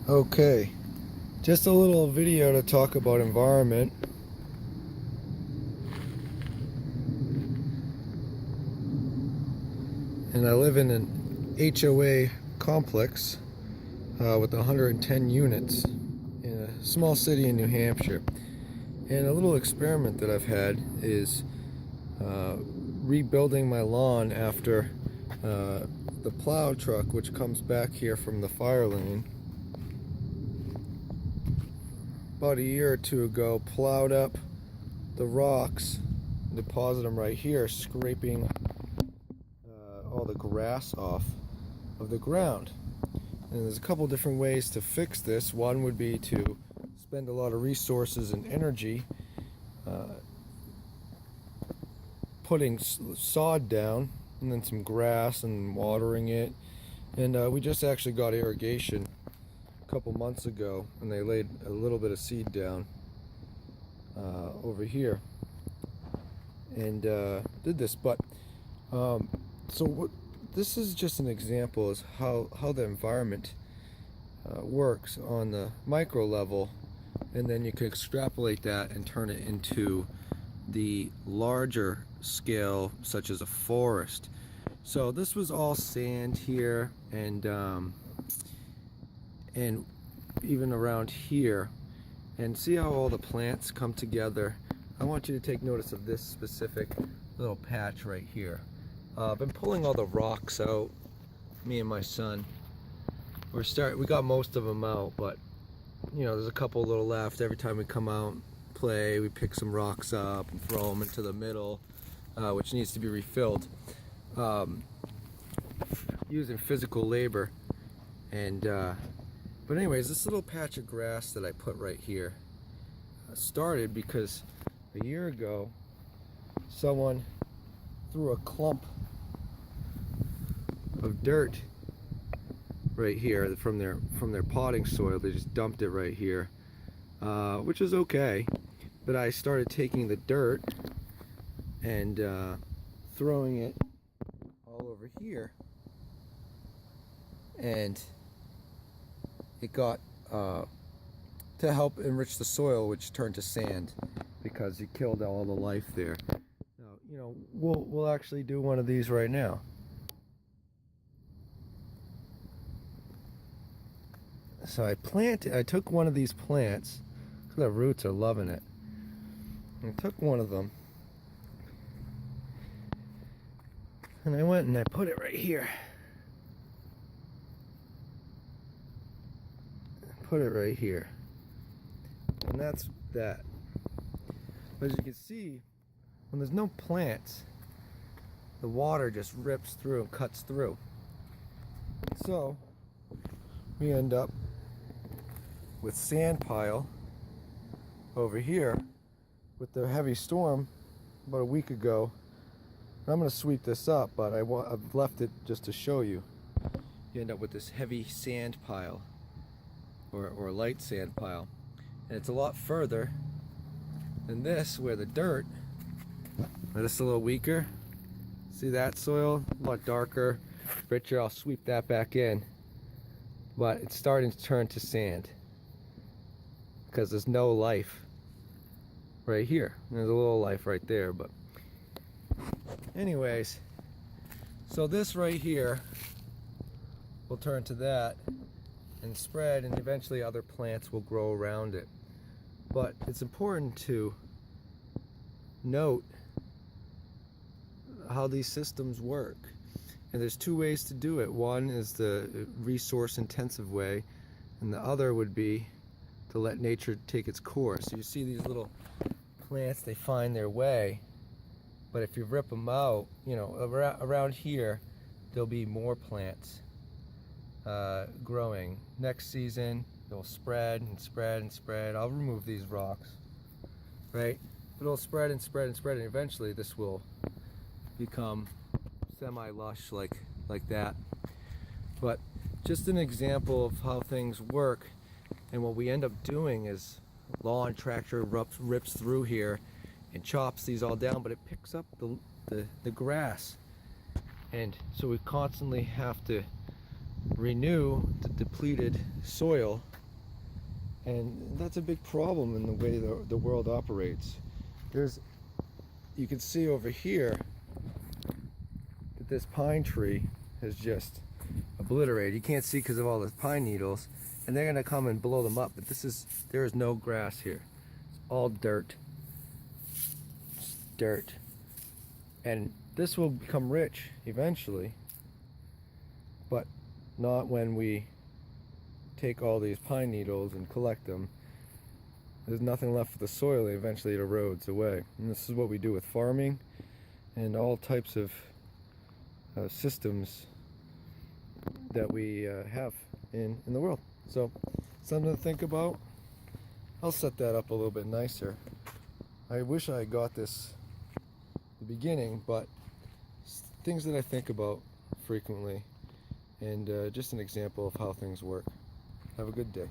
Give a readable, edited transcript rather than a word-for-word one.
Okay, just a little video to talk about environment. And I live in an HOA complex with 110 units in a small city in New Hampshire. And a little experiment that I've had is rebuilding my lawn after the plow truck, which comes back here from the fire lane, about a year or two ago, plowed up the rocks, deposit them right here, scraping all the grass off of the ground. And there's a couple different ways to fix this. One would be to spend a lot of resources and energy putting sod down and then some grass and watering it. And we just actually got irrigation a couple months ago, and they laid a little bit of seed down over here and did this. But this is just an example of how the environment works on the micro level, and then you can extrapolate that and turn it into the larger scale, such as a forest. So this was all sand here, and even around here, and see how all the plants come together. I want you to take notice of this specific little patch right here. I've been pulling all the rocks out, me and my son. We got most of them out, but you know, there's a couple little left. Every time we come out and play, we pick some rocks up and throw them into the middle, which needs to be refilled using physical labor. And but anyways, this little patch of grass that I put right here started because a year ago someone threw a clump of dirt right here from their potting soil. They just dumped it right here, which is okay. But I started taking the dirt and throwing it all over here, and it got to help enrich the soil, which turned to sand because you killed all the life there. Now, you know, we'll actually do one of these right now. So I took one of these plants, because the roots are loving it. I took one of them, and I went and I put it right here. Put it right here. And that's that. But as you can see, when there's no plants, the water just rips through and cuts through. So we end up with sand pile over here with the heavy storm about a week ago. I'm going to sweep this up, but I've left it just to show you. You end up with this heavy sand pile, or light sand pile, and it's a lot further than this, where the dirt, this is a little weaker. See that soil? A lot darker, richer. I'll sweep that back in, but it's starting to turn to sand because there's no life right here. There's a little life right there, but anyways, so this right here will turn to that and spread, and eventually other plants will grow around it. But it's important to note how these systems work, and there's two ways to do it. One is the resource intensive way, and the other would be to let nature take its course. So you see these little plants, they find their way, but if you rip them out, you know, around here there'll be more plants growing. Next season they'll spread and spread and spread. I'll remove these rocks, right? But it'll spread and spread and spread, and eventually this will become semi-lush like that. But just an example of how things work. And what we end up doing is lawn tractor rips through here and chops these all down, but it picks up the grass, and so we constantly have to renew the depleted soil, and that's a big problem in the way the world operates. You can see over here that this pine tree is just obliterated. You can't see because of all the pine needles, and they're going to come and blow them up, but there is no grass here. It's all dirt. It's dirt. And this will become rich eventually, but not when we take all these pine needles and collect them. There's nothing left for the soil, and eventually it erodes away. And this is what we do with farming and all types of systems that we have in the world. So, something to think about. I'll set that up a little bit nicer. I wish I got this at the beginning, but things that I think about frequently, and just an example of how things work. Have a good day.